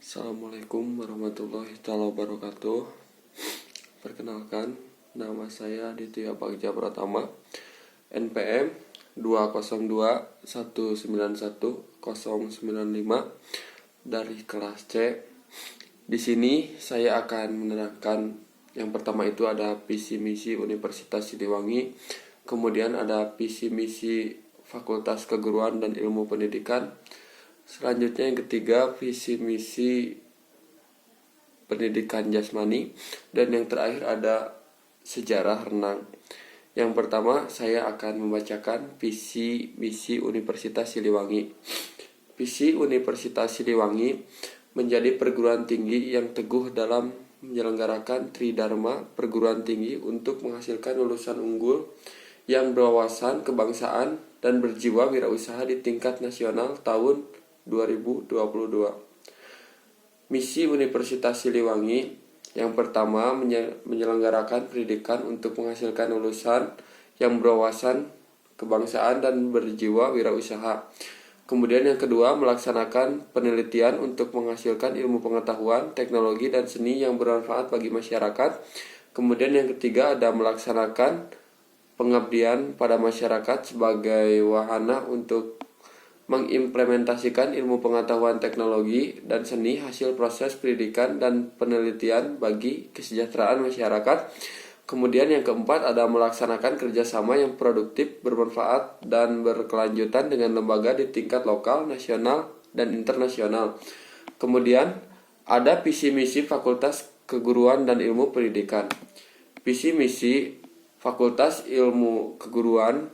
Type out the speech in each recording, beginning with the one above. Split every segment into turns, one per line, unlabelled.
Assalamualaikum warahmatullahi wabarakatuh. Perkenalkan, nama saya Aditya Bagja Pratama, NPM 202191095 dari kelas C. Di sini saya akan menerangkan yang pertama itu ada visi misi Universitas Siliwangi, kemudian ada visi misi Fakultas Keguruan dan Ilmu Pendidikan. Selanjutnya yang ketiga visi misi pendidikan jasmani, dan yang terakhir ada sejarah renang. Yang pertama saya akan membacakan visi misi Universitas Siliwangi. Visi Universitas Siliwangi menjadi perguruan tinggi yang teguh dalam menyelenggarakan Tridharma perguruan tinggi untuk menghasilkan lulusan unggul yang berwawasan kebangsaan dan berjiwa wirausaha di tingkat nasional tahun 2022. Misi Universitas Siliwangi yang pertama menyelenggarakan pendidikan untuk menghasilkan lulusan yang berwawasan kebangsaan dan berjiwa wirausaha. Kemudian yang kedua, melaksanakan penelitian untuk menghasilkan ilmu pengetahuan, teknologi, dan seni yang bermanfaat bagi masyarakat. Kemudian yang ketiga ada melaksanakan pengabdian pada masyarakat sebagai wahana untuk mengimplementasikan ilmu pengetahuan teknologi dan seni hasil proses pendidikan dan penelitian bagi kesejahteraan masyarakat. Kemudian yang keempat ada melaksanakan kerjasama yang produktif, bermanfaat, dan berkelanjutan dengan lembaga di tingkat lokal, nasional, dan internasional. Kemudian ada visi misi Fakultas Keguruan dan Ilmu Pendidikan. Visi misi Fakultas Ilmu Keguruan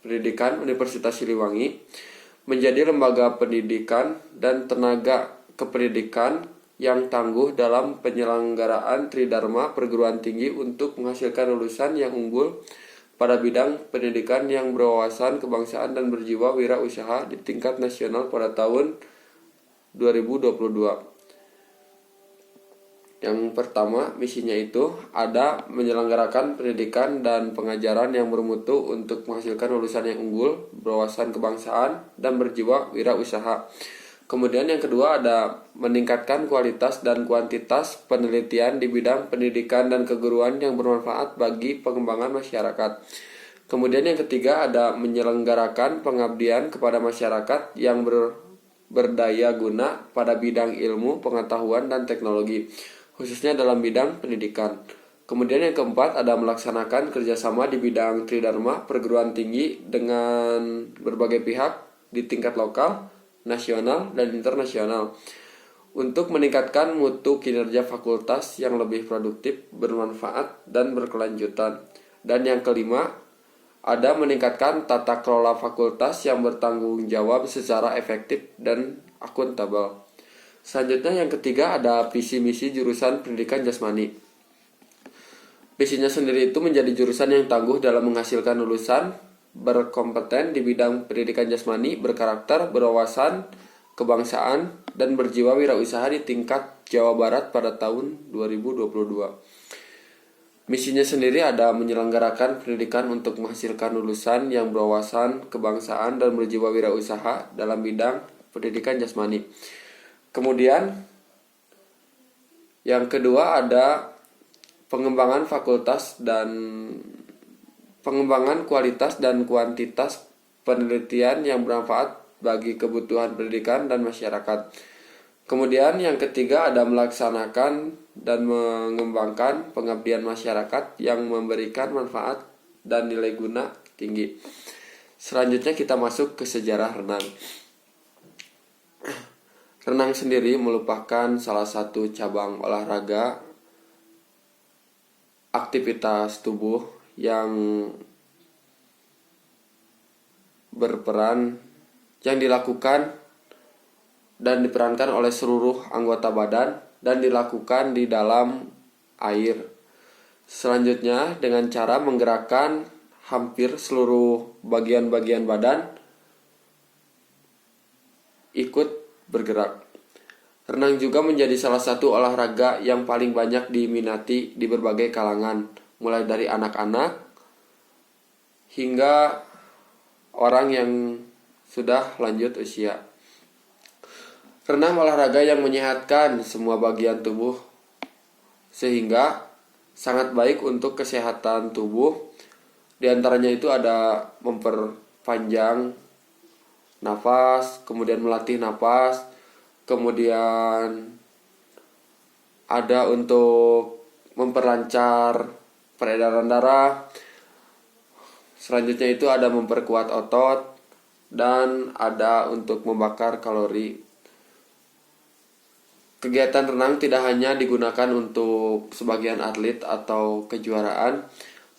Pendidikan Universitas Siliwangi menjadi lembaga pendidikan dan tenaga kependidikan yang tangguh dalam penyelenggaraan Tridharma perguruan tinggi untuk menghasilkan lulusan yang unggul pada bidang pendidikan yang berwawasan kebangsaan dan berjiwa wirausaha di tingkat nasional pada tahun 2022. Yang pertama, misinya itu ada menyelenggarakan pendidikan dan pengajaran yang bermutu untuk menghasilkan lulusan yang unggul, berwawasan kebangsaan, dan berjiwa wirausaha. Kemudian yang kedua ada meningkatkan kualitas dan kuantitas penelitian di bidang pendidikan dan keguruan yang bermanfaat bagi pengembangan masyarakat. Kemudian yang ketiga ada menyelenggarakan pengabdian kepada masyarakat yang berdaya guna pada bidang ilmu, pengetahuan, dan teknologi, khususnya dalam bidang pendidikan. Kemudian yang keempat ada melaksanakan kerjasama di bidang Tridharma perguruan tinggi dengan berbagai pihak di tingkat lokal, nasional, dan internasional untuk meningkatkan mutu kinerja fakultas yang lebih produktif, bermanfaat, dan berkelanjutan. Dan yang kelima ada meningkatkan tata kelola fakultas yang bertanggung jawab secara efektif dan akuntabel. Selanjutnya yang ketiga ada visi misi jurusan pendidikan jasmani. Visinya sendiri itu menjadi jurusan yang tangguh dalam menghasilkan lulusan berkompeten di bidang pendidikan jasmani, berkarakter, berwawasan kebangsaan, dan berjiwa wirausaha di tingkat Jawa Barat pada tahun 2022. Misinya sendiri ada menyelenggarakan pendidikan untuk menghasilkan lulusan yang berwawasan kebangsaan dan berjiwa wirausaha dalam bidang pendidikan jasmani. Kemudian yang kedua ada pengembangan kualitas dan kuantitas penelitian yang bermanfaat bagi kebutuhan pendidikan dan masyarakat. Kemudian yang ketiga ada melaksanakan dan mengembangkan pengabdian masyarakat yang memberikan manfaat dan nilai guna tinggi. Selanjutnya kita masuk ke sejarah renang. Renang sendiri merupakan salah satu cabang olahraga aktivitas tubuh yang dilakukan dan diperankan oleh seluruh anggota badan dan dilakukan di dalam air. Selanjutnya dengan cara menggerakkan hampir seluruh bagian-bagian badan ikut bergerak. Renang juga menjadi salah satu olahraga yang paling banyak diminati di berbagai kalangan, mulai dari anak-anak hingga orang yang sudah lanjut usia. Renang olahraga yang menyehatkan semua bagian tubuh sehingga sangat baik untuk kesehatan tubuh. Di antaranya itu ada memperpanjang nafas, kemudian melatih nafas, kemudian ada untuk memperlancar peredaran darah. Selanjutnya itu ada memperkuat otot dan ada untuk membakar kalori. Kegiatan renang tidak hanya digunakan untuk sebagian atlet atau kejuaraan,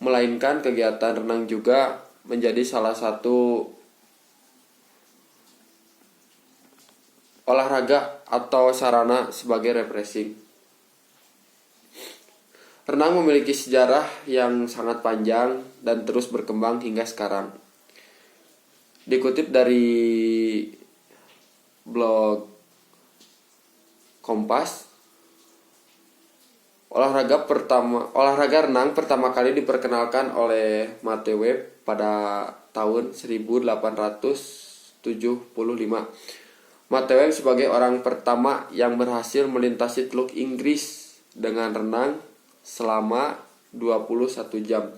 melainkan kegiatan renang juga menjadi salah satu olahraga atau sarana sebagai refreshing. Renang memiliki sejarah yang sangat panjang dan terus berkembang hingga sekarang. Dikutip dari blog Kompas, olahraga renang pertama kali diperkenalkan oleh Mate Webb pada tahun 1875. Mate Webb sebagai orang pertama yang berhasil melintasi Teluk Inggris dengan renang selama 21 jam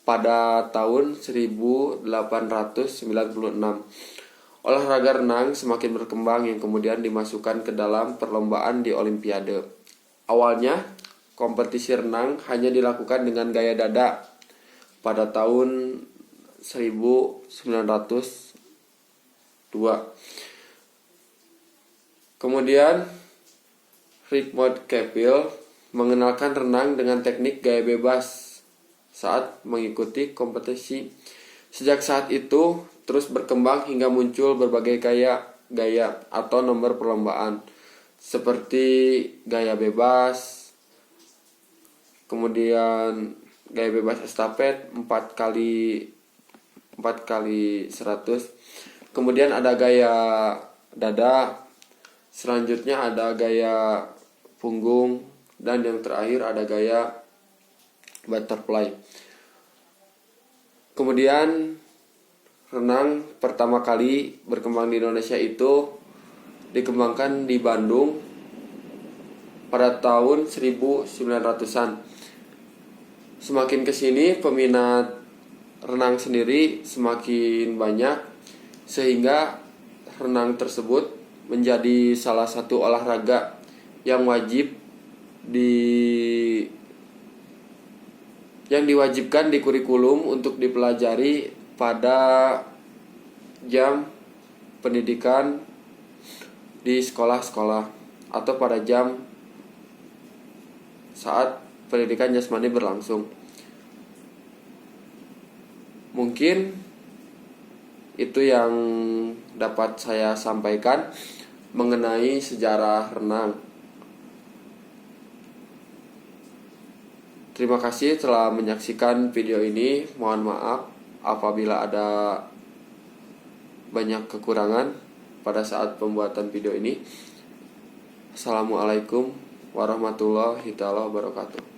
pada tahun 1896. Olahraga renang semakin berkembang yang kemudian dimasukkan ke dalam perlombaan di Olimpiade. Awalnya, kompetisi renang hanya dilakukan dengan gaya dada pada tahun 1902. Kemudian, Raymond Cavill mengenalkan renang dengan teknik gaya bebas saat mengikuti kompetisi. Sejak saat itu, terus berkembang hingga muncul berbagai gaya atau nomor perlombaan seperti gaya bebas, kemudian gaya bebas estafet 4x100, kemudian ada gaya dada, selanjutnya ada gaya punggung, dan yang terakhir ada gaya butterfly. Kemudian renang pertama kali berkembang di Indonesia itu dikembangkan di Bandung pada tahun 1900-an. Semakin kesini peminat renang sendiri semakin banyak, sehingga renang tersebut menjadi salah satu olahraga yang diwajibkan di kurikulum untuk dipelajari pada jam pendidikan di sekolah-sekolah atau pada jam saat pendidikan jasmani berlangsung. Mungkin itu yang dapat saya sampaikan mengenai sejarah renang. Terima kasih telah menyaksikan video ini. Mohon maaf apabila ada banyak kekurangan pada saat pembuatan video ini. Assalamualaikum warahmatullahi wabarakatuh.